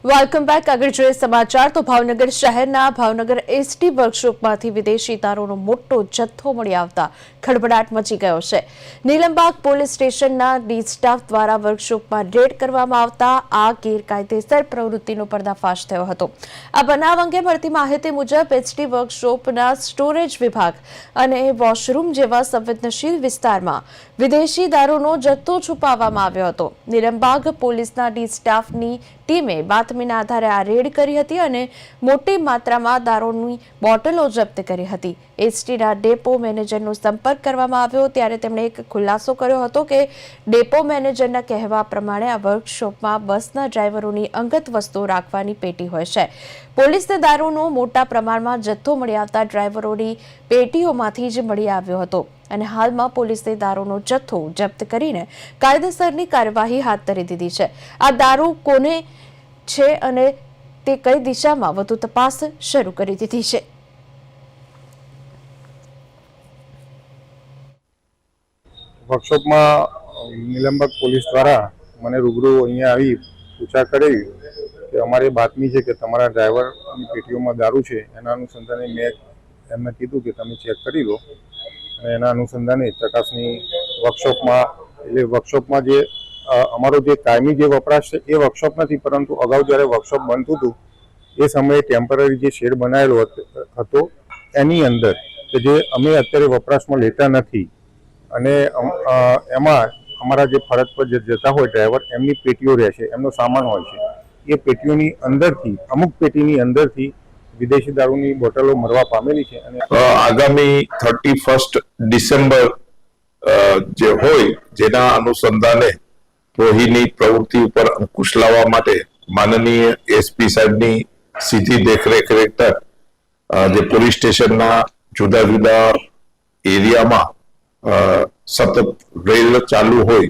Welcome back. આગળ જોઈએ સમાચાર તો ભાવનગર શહેરના ભાવનગર એસટી વર્કશોપમાંથી વિદેશી દારૂનો મોટો જથ્થો મળી આવતા ખળભળાટ મચી ગયો છે। નીલમબાગ પોલીસ સ્ટેશનના ડી સ્ટાફ દ્વારા વર્કશોપમાં રેડ કરવામાં આવતા આ ગેરકાયદેસર પ્રવૃત્તિનો પર્દાફાશ થયો હતો। આ બનાવ અંગે મળતી માહિતી મુજબ એસટી વર્કશોપના સ્ટોરેજ વિભાગ અને વોશરૂમ જેવા સંવેદનશીલ વિસ્તારમાં વિદેશી દારૂનો જથ્થો છુપાવવામાં આવ્યો હતો। નીલમબાગ પોલીસના ડી સ્ટાફની ટીમે બાતમીના આધારે આ રેડ કરી હતી અને મોટી માત્રામાં દારૂની બોટલો જપ્ત કરી હતી। એસટીના ડેપો મેનેજરનો સંપર્ક કરવામાં આવ્યો ત્યારે તેમણે એક ખુલાસો કર્યો હતો કે ડેપો મેનેજરના કહેવા પ્રમાણે આ વર્કશોપમાં બસના ડ્રાઈવરોની અંગત વસ્તુઓ રાખવાની પેટી હોય છે। પોલીસને દારૂનો મોટા પ્રમાણમાં જથ્થો મળી આવતા ડ્રાઈવરોની પેટીઓમાંથી જ મળી આવ્યો હતો અને હાલમાં પોલીસે દારૂનો જથ્થો જપ્ત કરીને કાયદેસરની કાર્યવાહી હાથ ધરી દીધી છે। આ દારૂ કોને છે અને તે કઈ દિશામાં વધુ તપાસ શરૂ કરી દીધી છે। વર્કશોપમાં નીલમબાગ પોલીસ દ્વારા મને રૂબરૂ અહીંયા આવી પૂછા કરી કે અમારી બાતમી છે કે તમારા ડ્રાઈવરની પેટીઓમાં દારૂ છે। એના અનુસંધાને મેં એમને કીધું કે તમે ચેક કરી લો અને એના અનુસંધાને ચકાસણી વર્કશોપમાં જે અમારો જે કાયમી જે વપરાશ છે એ વર્કશોપ નથી, પરંતુ અગાઉ જ્યારે વર્કશોપ બનતું હતું એ સમયે ટેમ્પરરી જે શેડ બનાવેલો હતો એની અંદર કે જે અમે અત્યારે વપરાશમાં લેતા નથી અને એમાં અમારા જે ફરજ પર જે જતા હોય ડ્રાઈવર એમની પેટીઓ રહે છે, એમનો સામાન હોય છે, એ પેટીઓની અંદરથી અમુક પેટીની અંદરથી વિદેશી દારૂની બોટલો મળવા પામેલી છે। અને આગામી 31 ડિસેમ્બર જે હોય જેના અનુસંધાને રોહિની પ્રવૃત્તિ ઉપર અંકુશ લાવવા માટે માનનીય એસપી સાહેબની સીધી દેખરેખ હેઠળ જે પોલીસ સ્ટેશનના જુદા જુદા એરિયામાં સતત રેડ ચાલુ હોય